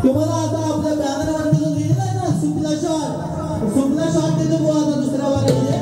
तुम्हाला आता आपल्या बॅनरवरती जो लिहिलेला आहे ना सुपला शॉट देतो बुवा आता दुसऱ्या वारीमध्ये.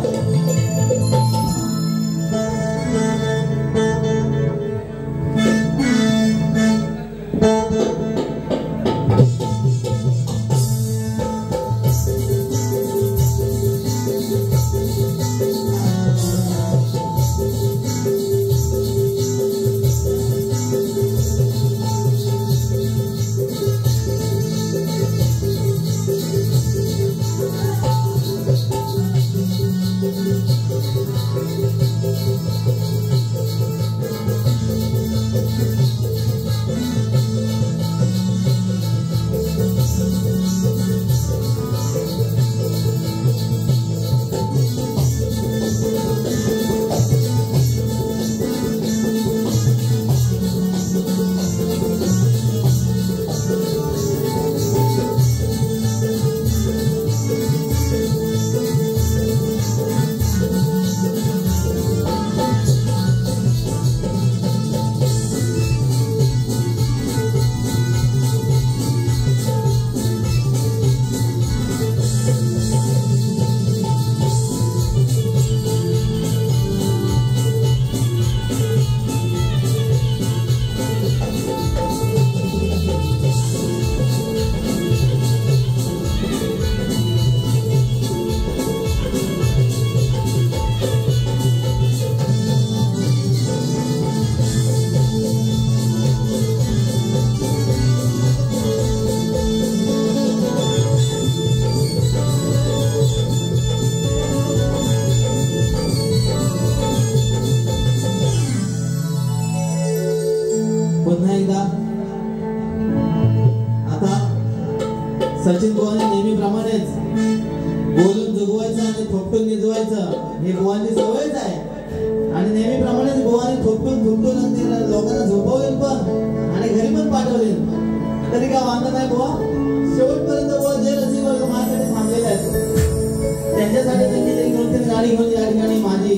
सचिन बुवाने नेहमीप्रमाणेच बोलून जगवायचं आणि थोपटून निजवायचं हे बुवांची सवयच आहे. आणि नेहमीप्रमाणेच बुवाने थोपटून लोकांना झोपवलेल पण आणि घरी पण पाठवले. तरी काय वांधा नाही बुवा. शेवटपर्यंत बुवा जे रसिक माझ्यासाठी थांबलेले आहेत त्यांच्यासाठी त्यांनी 2-3 गाडी घेऊन या ठिकाणी माझी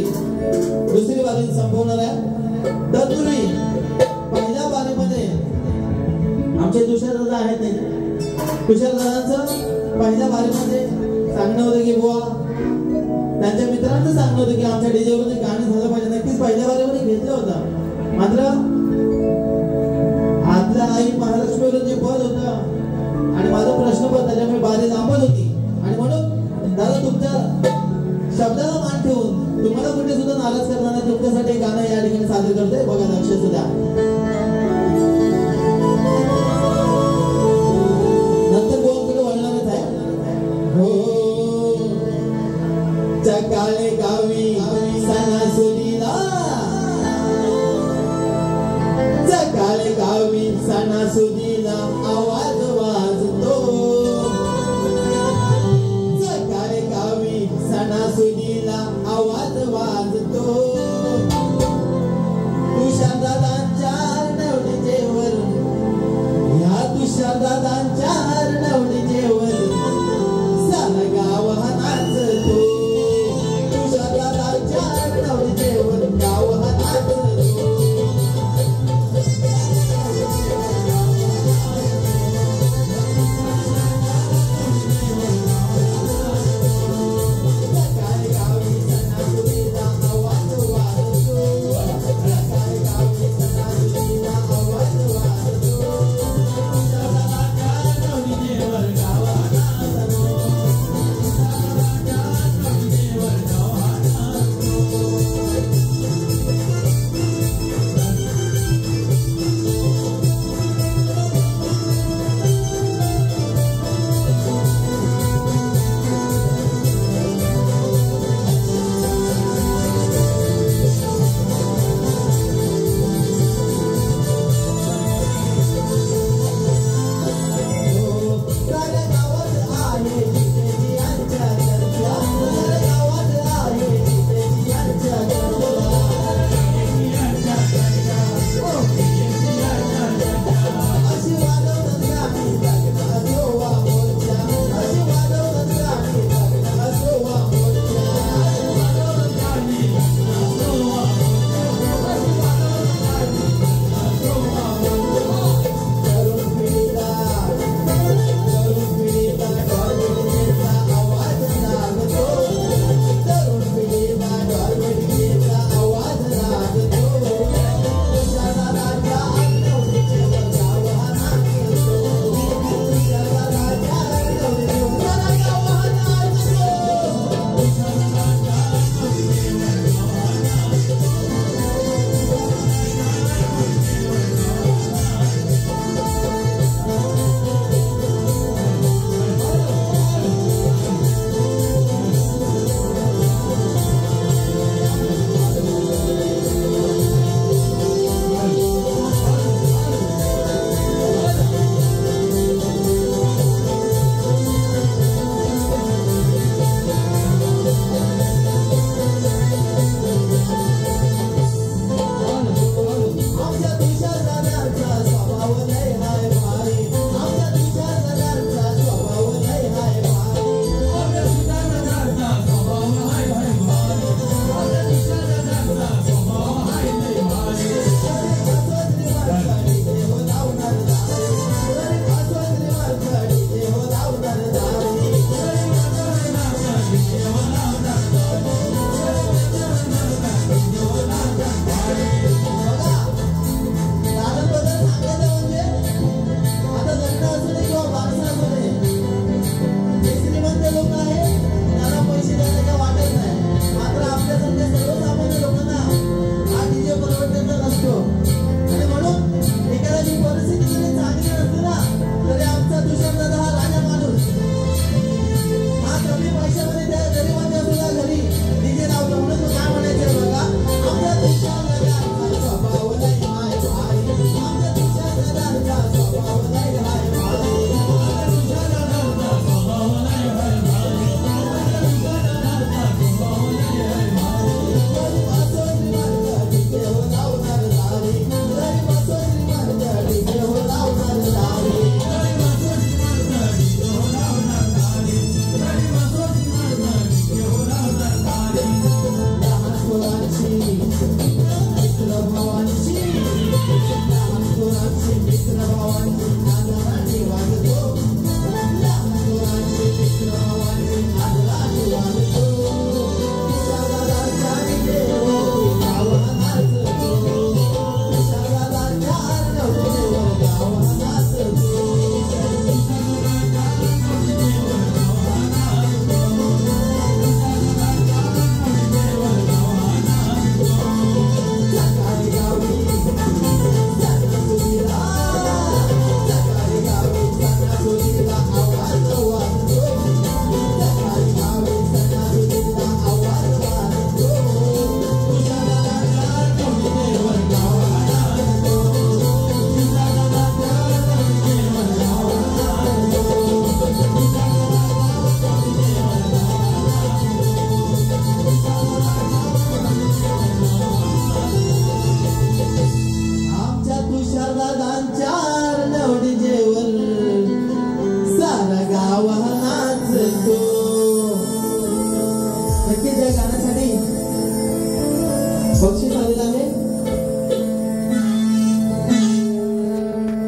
दुसरी बाजू संपवणार आहे. तत्पूर्वी पहिल्या बारीमध्ये आमचे तुषार दादा आहेत. तुषार दादांचं पहिल्या बारीमध्ये सांगणं होतं की बुवा त्यांच्या मित्रांचं सांगणं होतं की आमच्या डीजेवरती गाणं झालं पाहिजे. नक्कीच पहिल्या बारीमध्ये घेतलं होतं. मात्र आतल्या आई महालक्ष्मीवरून जे पद होतं आणि माझं प्रश्नपद त्याच्यामुळे बारी लांबत होती. आणि म्हणून दादा तुमच्या शब्दाला मान ठेवून तुम्हाला कुठे सुद्धा नाराज करणार नाही. तुमच्यासाठी गाणं या ठिकाणी सादर करतोय. बघा लक्ष सुद्धा नंतर बोलकडे वळणारच आहे. हो चकाळे गावी सणासुदीला चकाळे गावी सणासुदीला आवाज वाजतो. चकाळे गावी सणासुदीला आवाज वाजतो. तुषार दादांच्या नवडीचे वर ह्या तुषार दादांच्या नवडीचे वर सारा गाव हा नाचतो. तुषार दादांच्या नवडीचे वर गाव हा नाचतो.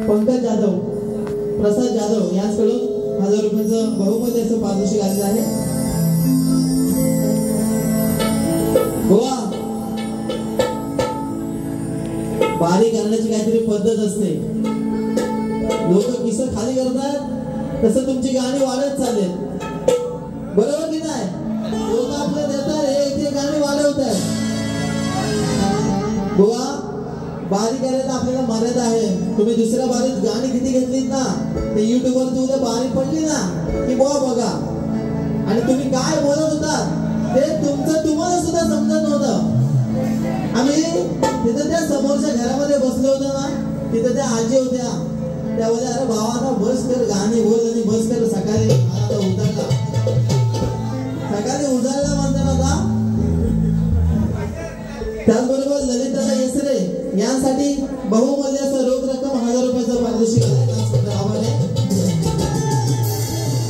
पंकज जाधव, प्रसाद जाधव यांच्याकडून 1000 रुपयाचं बहुमूल्य पारितोषिक आलेलं आहे. गोवा बारी करण्याची काहीतरी पद्धत असते. लोक किस्सा खाली करतात तसं तुमची गाणी वाढत चालेल, बरोबर की नाही? लोक आपल्याला देतात एक गाणी वाढवतात. गोवा बारी करायला आपल्याला मर्यादा आहे. तुम्ही दुसऱ्या बारीत गाणी किती घेतलीत ना ते YouTube वरती उद्या बारी पडली ना की बघा आणि तुम्ही काय बोलत होता ते तुम्हाला सुद्धा समजत नव्हतं. आम्ही तिथं त्या समोरच्या घरामध्ये बसलो होतो ना, तिथं त्या आजी होत्या, त्या बोलल्या अरे भावाला बस कर गाणी बोल आणि बस कर. सकाळी उजाडला म्हणताना का. त्याचबरोबर ललिता येसरे यांसाठी बहुमूल्य रोख रक्कम 1000 रुपयाचं पारितोषिक आहे.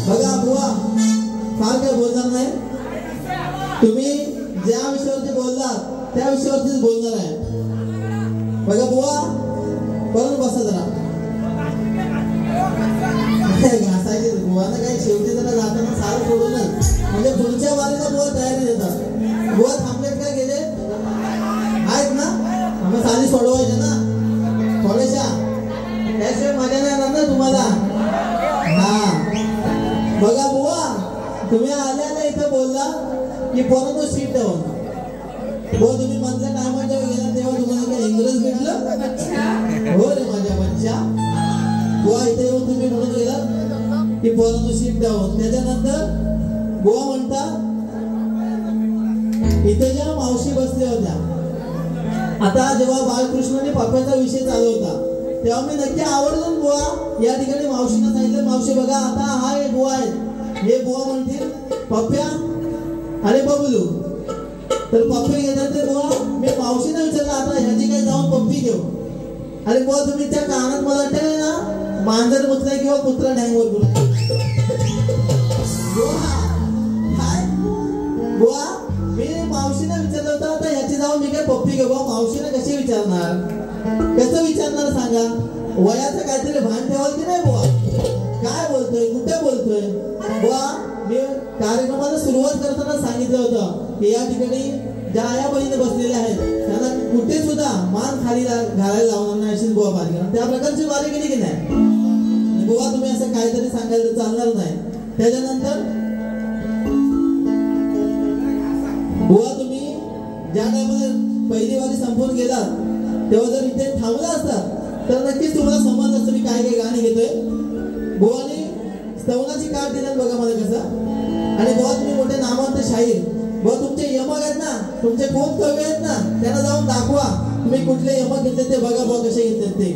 बघा बुवा फार काय बोलणार नाही, तुम्ही ज्या विषयावरती बोललात त्या विषयावरतीच बोलणार आहे. बघा बुवा परत बसा जरा घासायचे. बुवानं काही शेवटी जरा जाताना सारं सोडू नये म्हणजे पुढच्या वारीला बुवा तयारी देतात. बुवा थांबलेत काय गेले आहेत ना, आम्ही साधी सोडवायचे ना थोड्याशा, त्याशिवाय मजा नाही येणार ना तुम्हाला. हा बघा बुवा तुम्ही आल्या इथं बोलला की परत सीट ठेवून हो. तुम्ही मधल्या टायमात जेव्हा गेला तेव्हा तुम्हाला काय इंग्रज भेटलं हो रे माझ्या बच्चा. बुवा इथे येऊन तुम्ही म्हणून गेला की परत सीट ठेवून. त्याच्यानंतर बुवा म्हणता इथे ज्या मावशी बसल्या होत्या, आता जेव्हा बाळकृष्णाने पप्प्याचा विषय चालू होता तेव्हा मी नक्की आवडलं बुवा या ठिकाणी मावशीनं सांगितलं मावशी बघा आता हा हे बुवा आहे, हे बुवा म्हणतील पप्प्या अरे बबलू. तर पप्पे घेतात ते बुवा. मी मावशीने विचारलं आता ह्याची काय जाऊन पप्पी घेऊ. अरे बुवा तुम्ही त्या कानात मला वाटतं ना मांजर मुतलाय किंवा कुत्रा ढँगवर बोलतो. बुवा मी मावशीने विचारलं होतं आता ह्याची जाऊन मी काय पप्पी घेऊ. मावशीने कशी विचारणार, कसं विचारणार सांगा. वयाचं काहीतरी भान ठेवाल की नाही बुवा. काय बोलतोय कुठे बोलतोय. बुवा मी कार्यक्रमाला सुरुवात करताना सांगितलं होतं की या ठिकाणी ज्या आया बहिणी बसलेल्या आहेत त्यांना कुठे सुद्धा मान खाली घालायला लावणार नाही अशीच बुवा बारी करणार. त्या प्रकारची बारी केली की नाही. बुवा तुम्ही असं काहीतरी सांगायला चालणार नाही. त्याच्यानंतर बुवा तुम्ही ज्या टायमाला पहिली वारी संपून गेलात तेव्हा जर इथे थांबला असतात तर नक्कीच तुम्हाला समजलं असतं मी काय काय गाणी घेतोय. बुवाने स्तवनाची काठ दिल्यात बघा मला कसं. आणि बुवा तुम्ही मोठे नामवंत शाहीर, बुवा तुमचे यमक आहेत ना, तुमचे कोण कवी आहेत ना त्यांना जाऊन दाखवा तुम्ही कुठले यमक घेतले ते बघा बुवा कसे घेतले ते.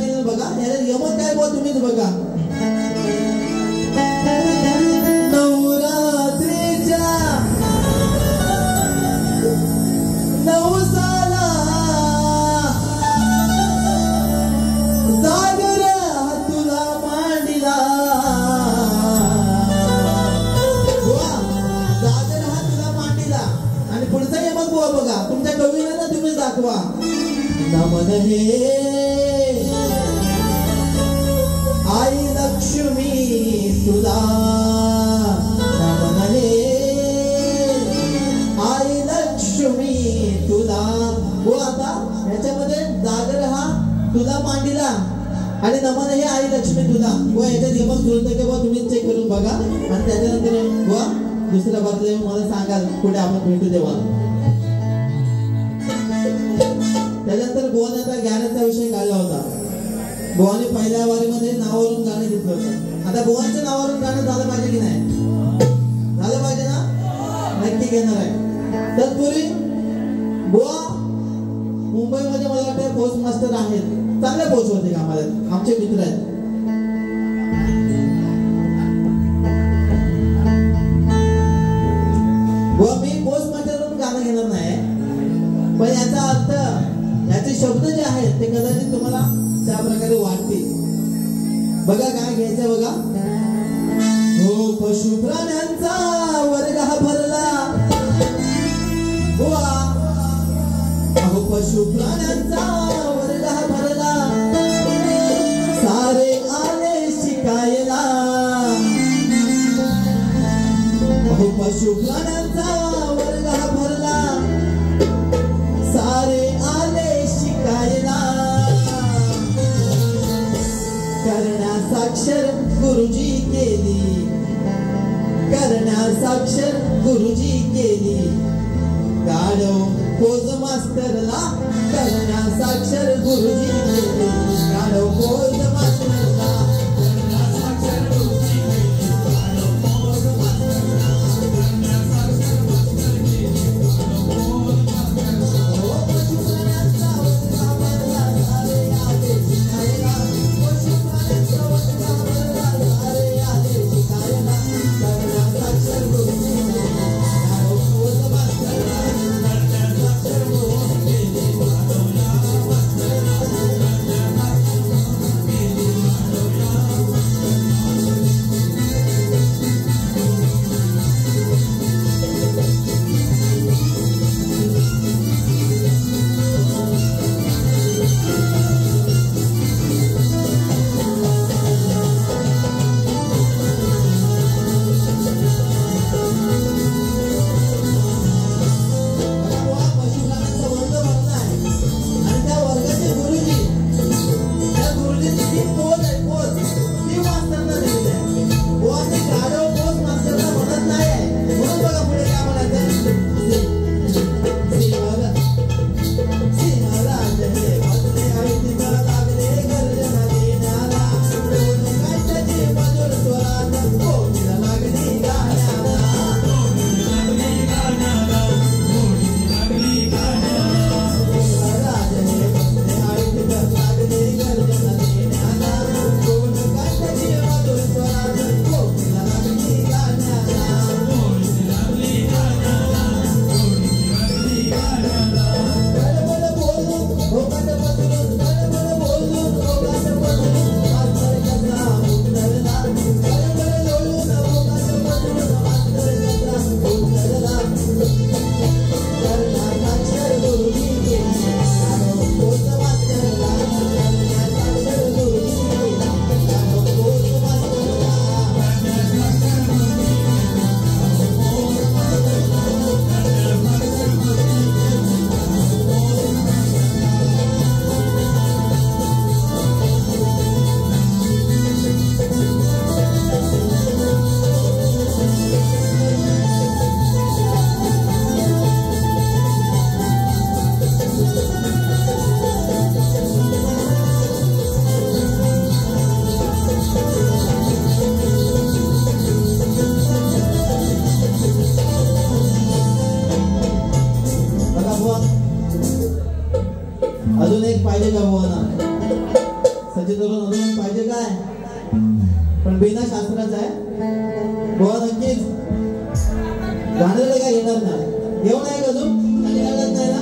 दिलं बघा, याला यमन काय बुवा तुम्हीच बघा. नवरात्रीच्या नवसाला जागर तुला मांडिला. जागर हा तुला मांडिला. आणि पुढचा यमक बुवा बघा, तुमच्या कवीला ना तुम्हीच दाखवा. नमन हे आई लक्ष्मी तुला, नमन हे आई लक्ष्मी तुला. हो आता याच्यामध्ये जागर हा तुला मांडिला आणि नमन हे आई लक्ष्मी तुला. व याच्यात यमक जुळतं की बुवा तुम्ही चेक करून बघा. आणि त्याच्यानंतर बुवा दुसऱ्या बाजूला मला सांगाल कुठे आपण भेटू तेव्हा. त्याच्यानंतर बुवाने आता ज्ञानाचा विषय काढला होता. बुवाने पहिल्या वारीमध्ये नावावरून गाणं घेतलं होतं. आता बुवांच्या नावावरून गाणं झालं पाहिजे की नाही? झालं पाहिजे ना? नक्की घेणार आहे. तत्पूर्वी बुवा मुंबईमध्ये मला वाटतं पोस्ट मास्टर आहेत, चांगल्या पोस्ट होते कामाला, आमचे मित्र आहेत. बुवा मी पोस्ट मास्टरवरून गाणं घेणार नाही, पण याचा अर्थ याचे शब्द जे आहेत ते कदाचित तुम्हाला त्या प्रकारे वाटतील. बघा काय घ्यायचं बघा. हो पशु प्राण्यांचा वर्ग हा भरला, बुवा अहो पशु प्राण्यांचा वर्ग हा भरला. सारे आले शिकायला, अहो पशु प्राण्यांचा वर्ग हा भरला. सारे आले शिकायला, करण्यासाक्षर गुरुजी केली, करण्यासाक्षर गुरुजी केली. गाढव पोज मास्तरला, करण्यासाक्षर गुरुजी केली. गाढव पोज मास्तरला, करण्यासाक्षर गुरुजी केली. गाढव पोज मास्तरला, करण्यासाक्षर मास्तर केली. गाढव पोज मास्तरला. हो पशु प्राण्यांचा वर्ग भरला, सारे आले शिकायला. पशु प्राण्यांचा वर्ग भरला, सारे आले शिकायला. करण्यासाक्षर गुरुजी केली. गाढव पोज मास्तरला, करण्यासाक्षर गुरुजी केली. गाढवला मास्तरला, करण्यासाक्षर केली. गाढवला. पशुप्राण्यांचा वर्ग भरला आहे आणि त्या वर्गाचे गुरुजी, त्या गुरुजीची ती पोच आहे, पोच ती मास्तरला दिलेली आहे. बुवाने गाढव पोच मास्तरला म्हणत नाही आहे. म्हणून बघा पुढे काय म्हणायचं. सिंहराज हे बसले ऐटीला लागले गर्जना देण्याला. दोन काठ्याची मधुर स्वरात कोकिला लागली गाण्याला. सिंहराज हे बसले ऐटीला लागले गर्जना देण्याला. दोन काठ्याची मधुर स्वरात कोकिला लागली गाण्याला. गडबड बोलून भोगाट पसरून, गडबड बोलून भोगाट पसरून मास्तर कसा उतरला. गडबड बोलून भोगाट पसरून मास्तर कसा उतरला. करण्यासाक्षर गुरुजी केली. गाढव पोच मास्तरला, करण्यासाक्षर गुरुजी केली. गाढव पोच मास्तरला. बघा बुवा, अजून एक पाहिजे का बुवाना? सचिन धरून पाहिजे काय पण बिना शास्त्राचा आहे बुवा नक्कीच गाण्याला काय येणार नाही घेऊन आहे का अजून आणि लागत नाही ना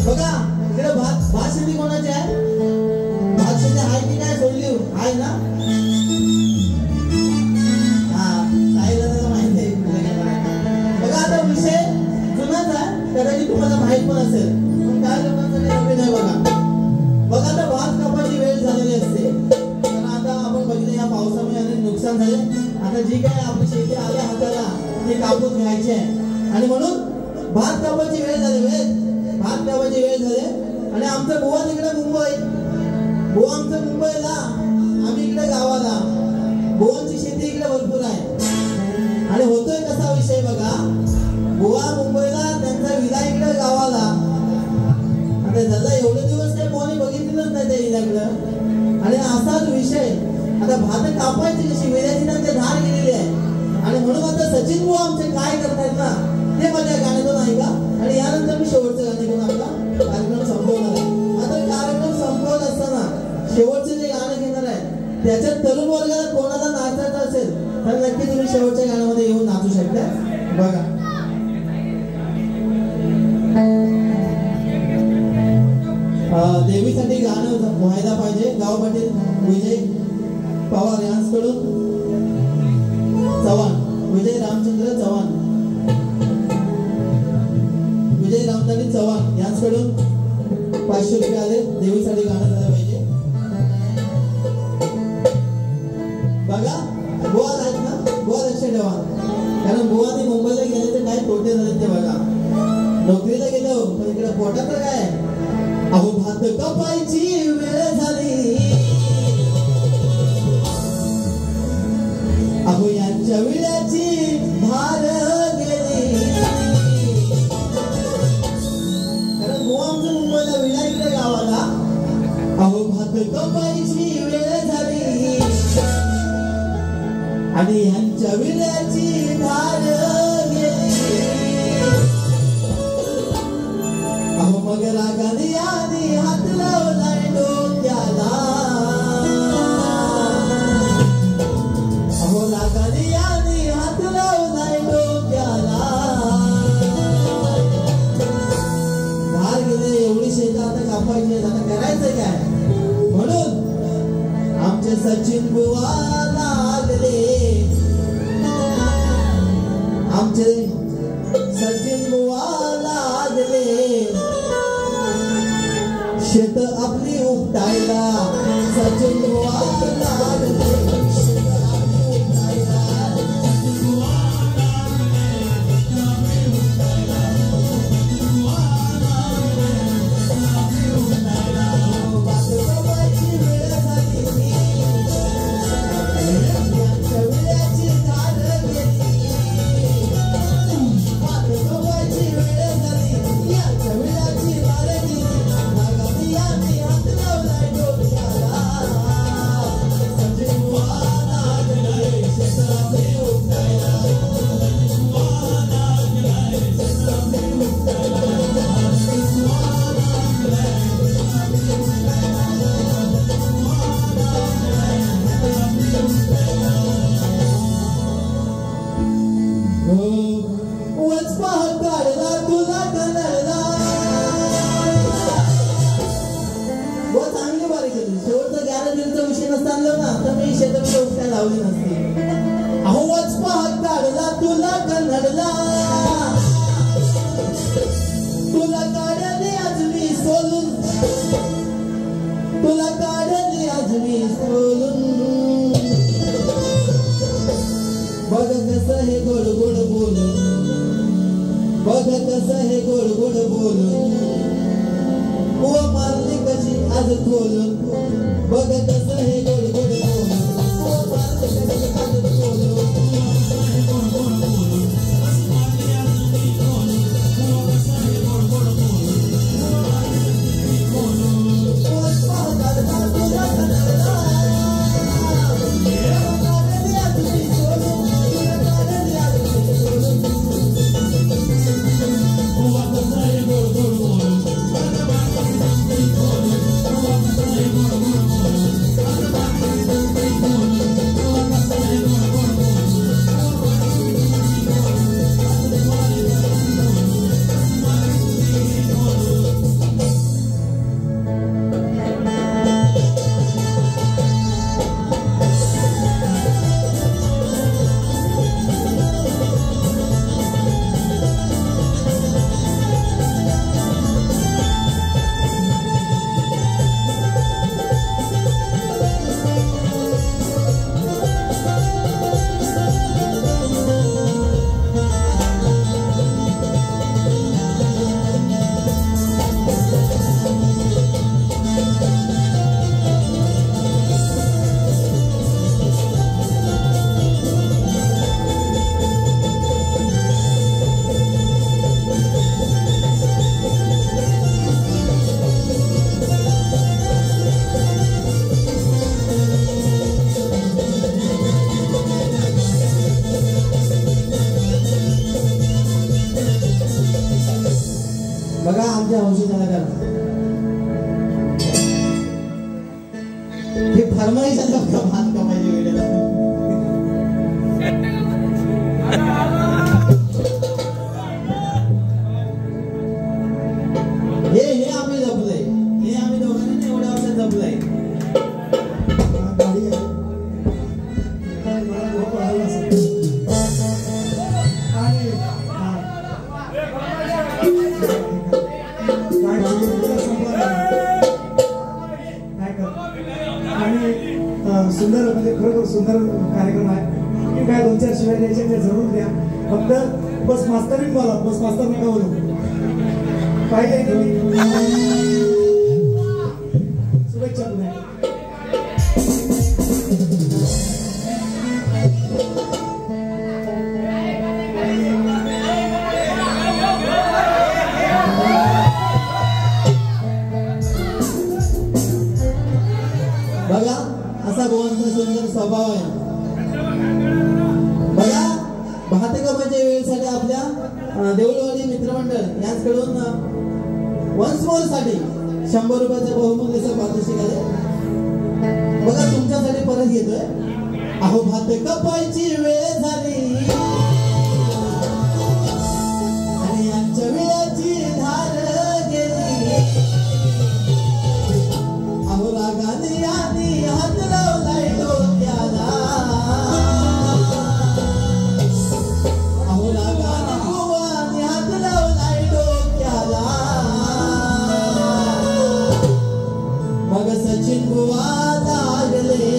बघा इकडे भात शेती कोणाची आहे भात शेती आहे की काय सोडली आहे ना विषय जुनाच आहे कदाचित तुम्हाला माहित पण असेल पण काय लोकांसाठी नवीन आहे बघा आता भात कापायची वेळ झालेली असते कारण आता आपण बघितलं या पावसामुळे अनेक नुकसान झाले आता जी काय आपली शेती आल्या हाताला ती कापून घ्यायची आहे आणि म्हणून भात कापायची वेळ झाली भात कापायची वेळ झाली आणि आमचं बुवा तिकडे बुवा आमचं मुंबईला आम्ही इकडे गावाला बुवांची शेती इकडे भरपूर आहे आणि होतोय कसा विषय बघा बुवा मुंबईला त्यांचा विला इकडे गावाला आता त्याचा एवढे दिवस काही कोणी बघितलेलंच नाही त्या विल्याकडं आणि असाच विषय आता भात कापायची कशी विल्याची त्यांची धार गेलेली आहे आणि म्हणून आता सचिन बुवा आमचे काय करतायत ना ते माझ्या गाण्यातून ऐका आणि यानंतर मी शेवटचं गाणं घेऊन आपला कार्यक्रम संपवणार आहे आता कार्यक्रम संपवत असताना शेवटचे जे गाणं घेणार आहे त्याच्यात तरुण वर्गाला कोणाला नाचायचं असेल तर नक्की तुम्ही शेवटच्या गाण्यामध्ये येऊन नाचू शकता बघा देवीसाठी गाणं व्हायला पाहिजे गाव पाटील विजय पवार यांच्याकडून चव्हाण विजय रामचंद्र चव्हाण विजय रामदानी चव्हाण यांच्याकडून 500 रुपये आले देवीसाठी गाणं झालं पाहिजे बघा बुवा आहेत ना बुवा लक्ष ठेवा कारण बुवाने मुंबईला गेले तर काय तोटे झाले ते बघा नोकरीला गेलो पण इकडे पोटात काय अहो भात कापायची वेळ झाली अहो यांच्या विड्याची धार गेली कारण बुवा आमचं मुंबईला विडा इकडे गावाला अहो भात कापायची वेळ झाली आणि यांच्या विड्याची धार गेली अहो मग रागाने आधी हात लावलाय डोक्याला अहो रागाने आधी हात लावलाय डोक्याला धार गेले एवढी शेत आता कापायची आता करायचं काय म्हणून आमचे सचिन बुवा लागले आमचे सचिन बुवा लागले शेत आपली उपटायला सचिन बुवा लागले शेत आपली उपटायला Thank you. फरमाईश आहे का भात कापायची वेळेला हे आम्ही जपलंय हे आम्ही दोघांनी एवढ्या वर्षात जपलंय सुंदर म्हणजे खरोखर सुंदर कार्यक्रम आहे काय 2-4 शिवाय द्यायचे ते जरूर द्या फक्त बस मास्तरीन बोला बस मास्तर नका बोलू पाहिजे शुभेच्छा पुन्हा बघा असा गोवांचा सुंदर स्वभाव आहे बघा भातकापाच्या वेळेसाठी आपल्या देऊळवाडी मित्रमंडळ यांच्याकडून वन्स मोर साठी 100 रुपयाचं बहुमूल्य पारितोषिक आहे बघा तुमच्यासाठी परत येतोय अहो भात कापायची वेळ झाली आणि आजच्या वेळाची धार गेली अहो रागाने आधी हात लावलाय डोक्याला अहो रागाने गोवाने हात लावलाय डोक्याला मग सचिन बुवा लागले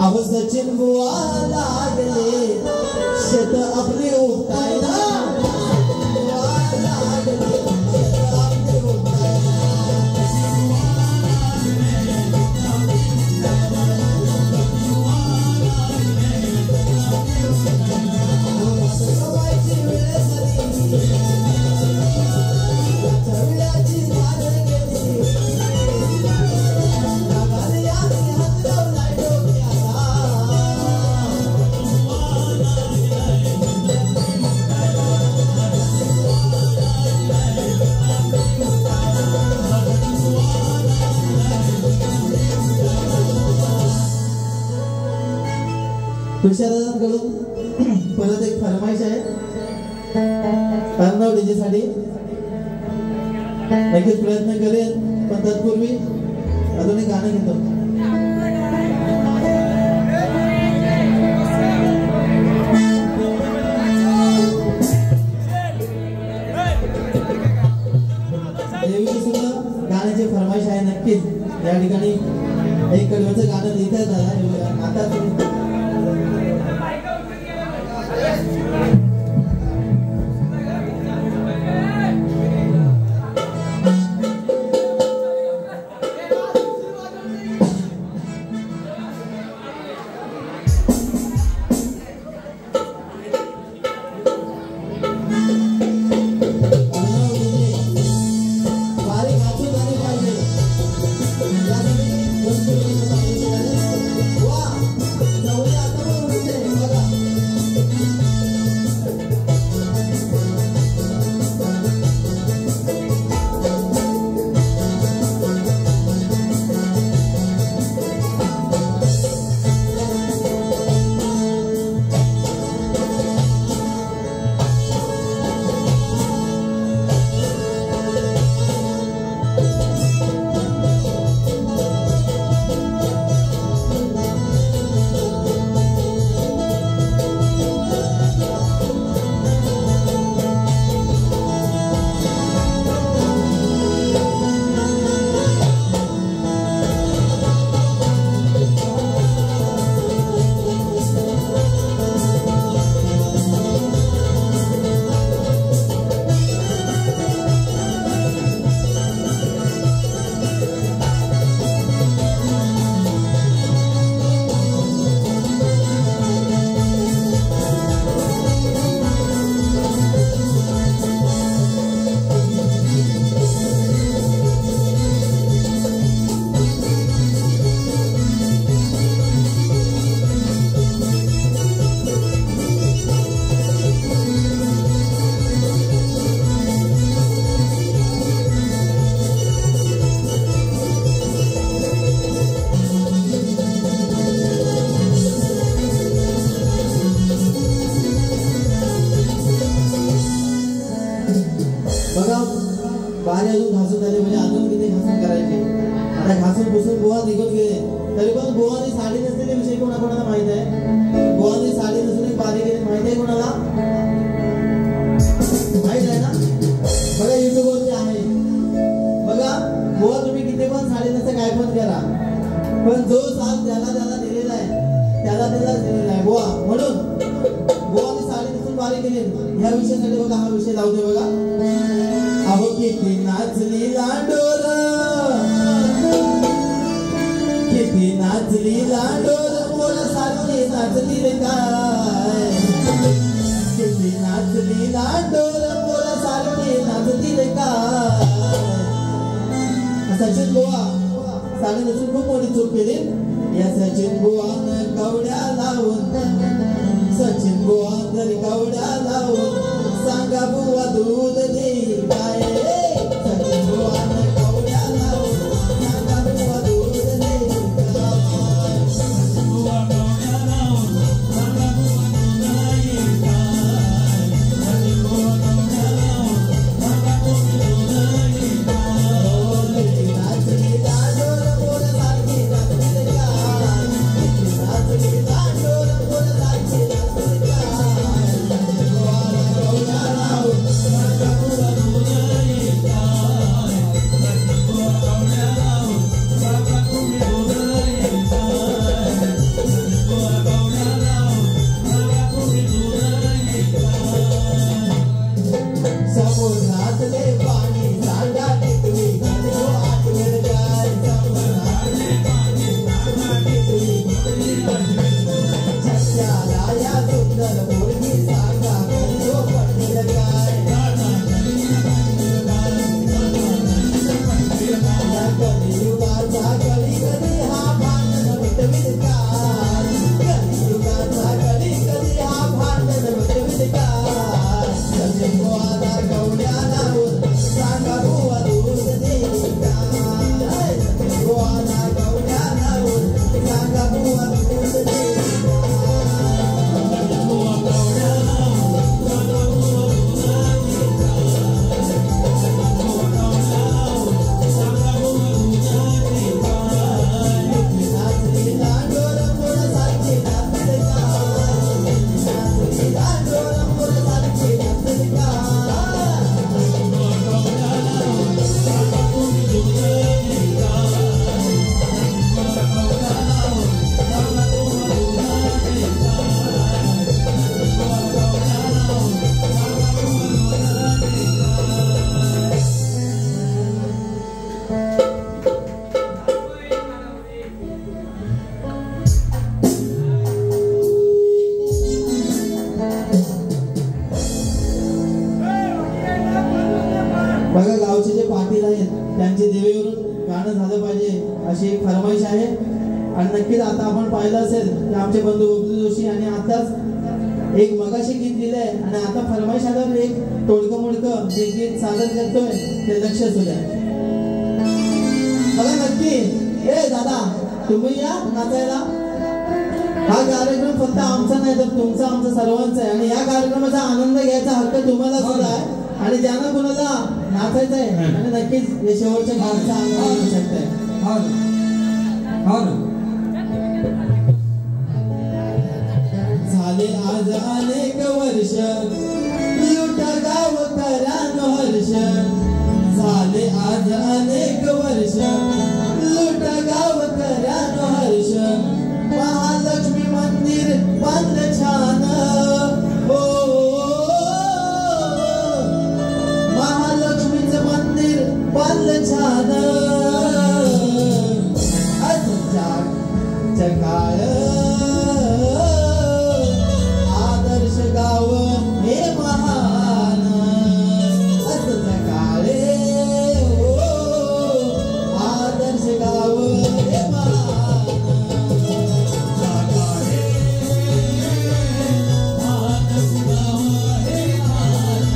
अहो सचिन बुवा लागले शेत आपली उठायला तुषारांकडून परत एक फरमाईश आहे अर्णव डीजे साठी नक्कीच प्रयत्न करेन पण तत्पूर्वी अजून एक गाणं घेतो देवी सुद्धा गाण्याची फरमाईश आहे नक्कीच या ठिकाणी एक कडवचं गाणं लिहितात झालं आता येऊन घासून झाले म्हणजे अजून किती घासून करायचे. आता घासून पुसून बुवा निघून गेले तरी पण बुवानी साडी नसलेले विषय कोणाकोणाला माहित आहे. बुवानी साडी नसलेली बारी गेली माहित आहे कोणाला माहित आहे ना. बघा युट्यूबवरती आहे बघा. बुवा तुम्ही किती पण साडी नसते काय पण करा पण जो साथ ज्याला दिलेला आहे त्यालाच दिलेला आहे बुवा. म्हणून बुवानी साडी नसून बारी केली ह्या विषयासाठी बघा हा विषय लावते बघा. अहो किती नाचली लांडोर किती नाचली लांडोर मोरासारखी नाचली रे काय. किती नाचली लांडोर मोरासारखी नाचली रे काय. सचिन बुवा साडी नसून खूप मोठी चूक केली. या सचिन बुवानं कवड्या लावून सचिन बुवा जर कवड्या लावून सांगा बुवा दूध दे काय. सचिन बुवानं कवड्या लावून सांगा बुवा दूध दे काय. सचिन बुवा कवड्या लावून सांगा बुवा दूध दे काय. सचिन बुवा कवड्या लावून सांगा बुवा दूध दे काय. ओ किती नाचली लांडोर मोरासारखी नाचली काय. किती नाचली लांडोर मोरासारखी नाचली काय. सचिन बुवाला कवड्या लावून सांगा बुवा दूध दे काय. सचिन बुवा कवड्या लावून सांगा तुम्ही दूध दे काय. सचिन बुवा कवड्या लावून सांगा तुम्ही दूध दे काय. समुद्रातले पाणी सांगा टिकवी कधी हो आठवण काय. समुद्रातले पाणी सांगा टिकवी कधी आठवण काय. झटक्याला या सुंदर मुलगी सांगा कधी हो पटेल काय. कलियुगाचा कधी कधी हा भांडण मिटवीत काय. कलियुगाचा कधी कधी हा भांडण मिटवीत काय. सचिन बुवाला कवड्या लावून सांगा बुवा दूध दे काय. सचिन बुवाला कवड्या लावून सांगा बुवा दूध दे काय. सचिन बुवा कवड्या लावून सांगा बुवा दूध दे काय. सचिन बुवा कवड्या लावून सांगा बुवा दूध दे काय. किती नाचली लांडोर मोरासारखी नाचली काय. किती नाचली लांडोर मोरासारखी नाचली काय. सचिन बुवा कवड्या लावून सांगा तुम्ही दूध दे काय. सचिन बुवा कवड्या लावून सांगा तुम्ही दूध दे काय. सचिन बुवा कवड्या लावून सांगा तुम्ही दूध दे काय. बघा गावचे जे पाटील आहेत त्यांचे देवीवरून गाणं झालं पाहिजे अशी एक फरमाईश आहे. आणि नक्कीच आता आपण पाहिलं असेल की आमचे बंधू बबलू जोशी आणि आताच एक मगाशी गीत लिहिलंय आणि आता फरमाईश आल्यावर एक तोडकं मोडकं जे गीत सादर करतोय ते लक्ष असू द्या. बघा नक्की ए दादा तुम्ही या नाचायला. हा कार्यक्रम फक्त आमचा नाही तर तुमचा आमचा सर्वांचा आहे. आणि या कार्यक्रमाचा आनंद घ्यायचा हक्क तुम्हाला सुद्धा आहे. आणि ज्यांना कुणाला नाचायचं आहे आणि नक्कीच हे शेवटच्या गाण्याचा आनंद घेऊ शकताय. झाले आज अनेक वर्ष लुटा गावकऱ्यानो हर्ष. झाले आज अनेक वर्ष लुटा गावकऱ्यानो हर्ष. महालक्ष्मी मंदिर बांधलं छान हो. महालक्ष्मीचं मंदिर बांधलं छान. जगाळ आदर्श गाव हे महान. असं जगाळे आदर्श गाव हे महान. आदर्श गाव हे महान.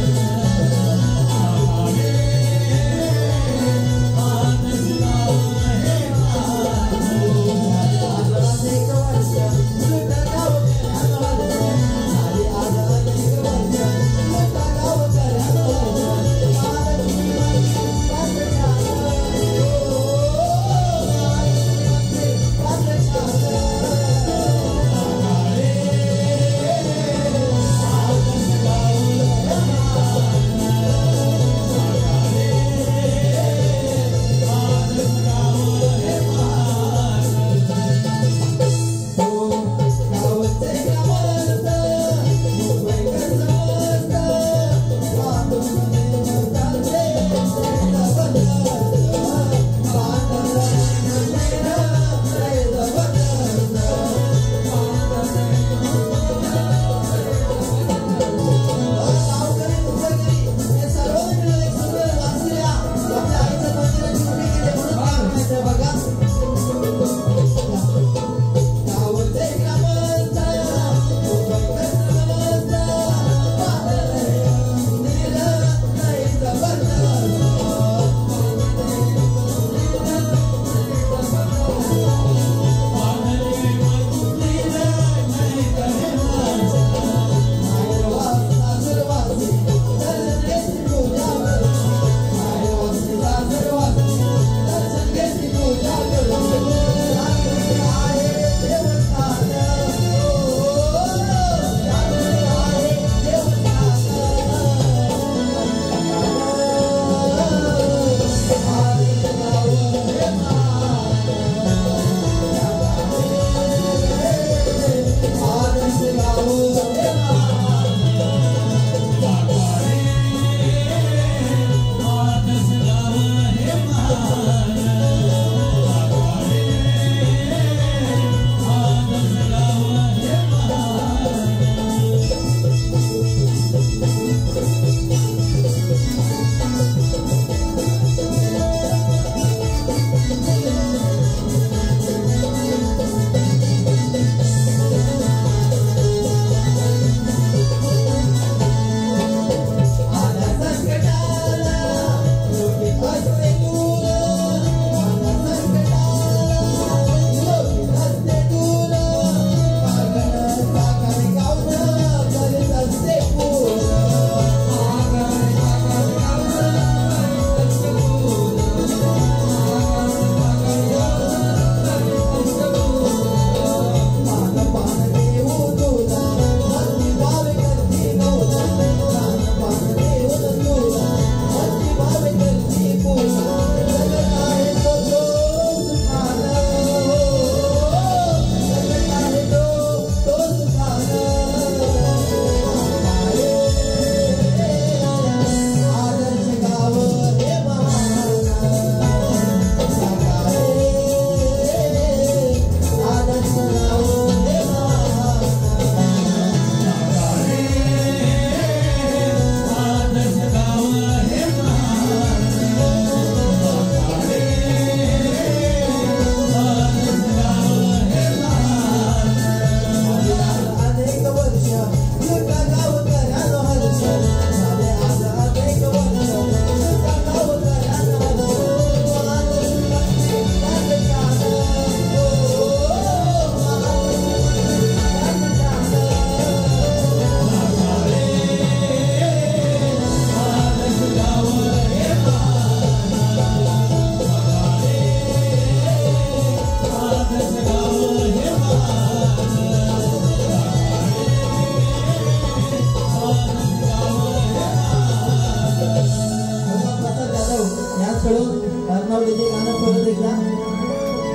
अर्णवडीचे गाणं परत एकदा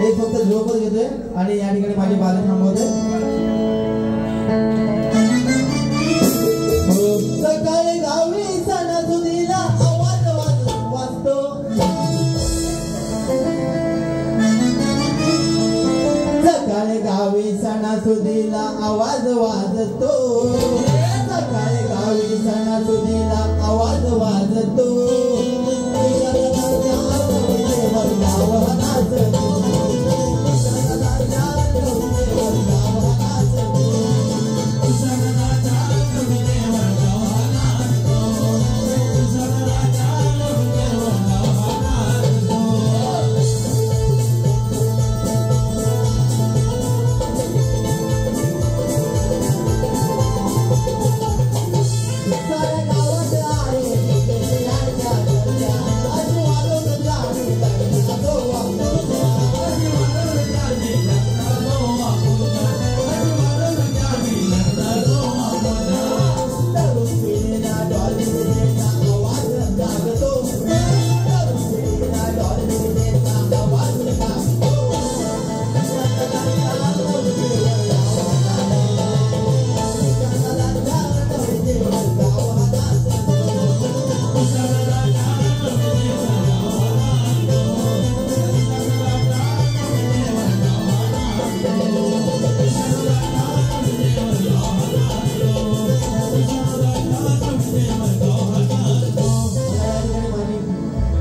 एक फक्त झोपच घेतोय आणि या ठिकाणी माझी बालक थांबवते. सकाळी गावी सणासुदीला आवाज वाजतो, सकाळी गावी सणासुदीला आवाज वाजतो, सकाळी गावी सणासुदीला आवाज वाजतो.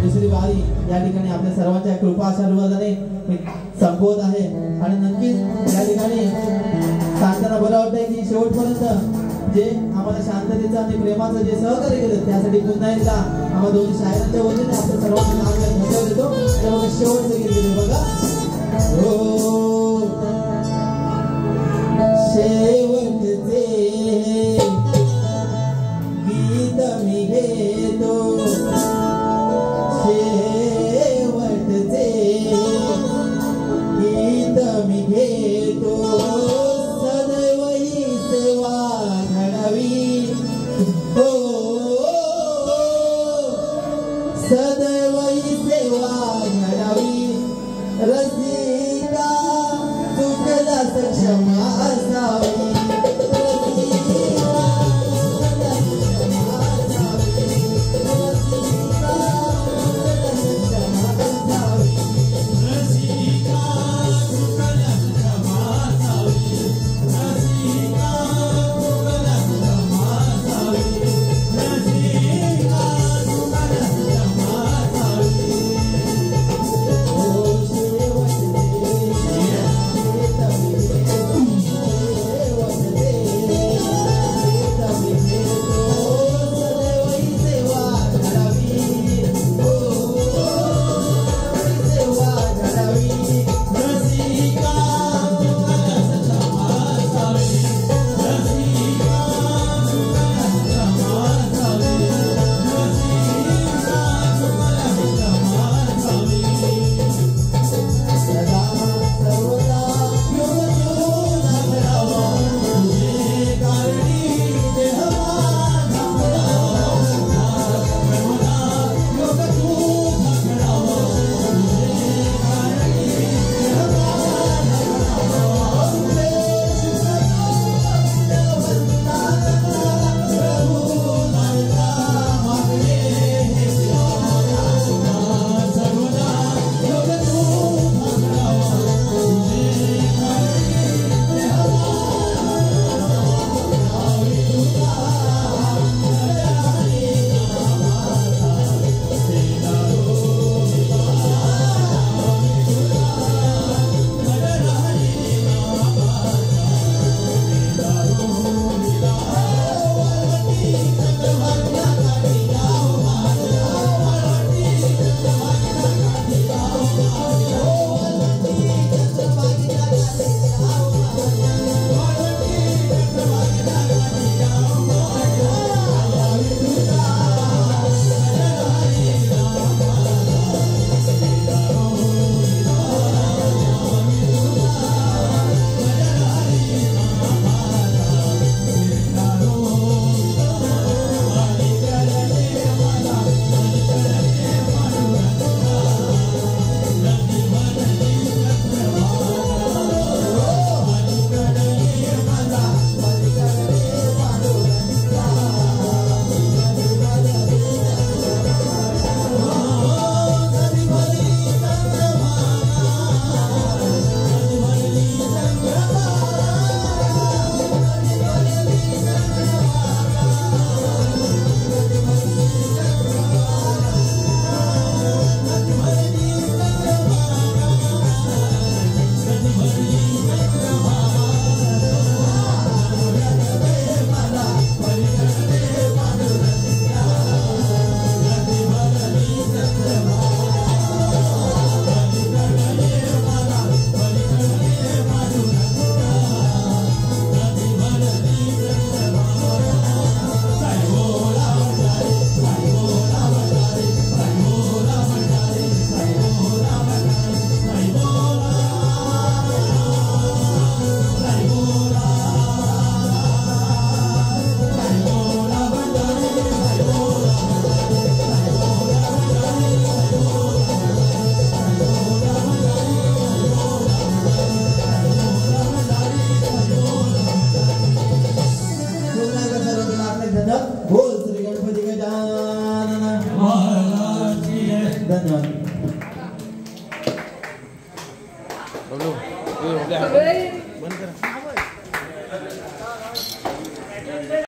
दुसरी वारी या ठिकाणी आपल्या सर्वांच्या कृपा आशीर्वादाने संपवत आहे आणि नक्कीच या ठिकाणी सांगताना बरं वाटतंय की शेवटपर्यंत जे आम्हाला शांततेचं आणि प्रेमाचं जे सहकार्य केलं त्यासाठी पुन्हा एकदा आम्हाला दोन शायरांच्या वतीने आपण सर्वांना धन्यवाद देतो. बघा शेवटचं गीत गेले बघा. हो शेवटचे गीत मी घेतो, शेवटचे गीत मी घेतो, सदैव ही सेवा घडावी, हो सदैव ही सेवा घडावी, बंद करा.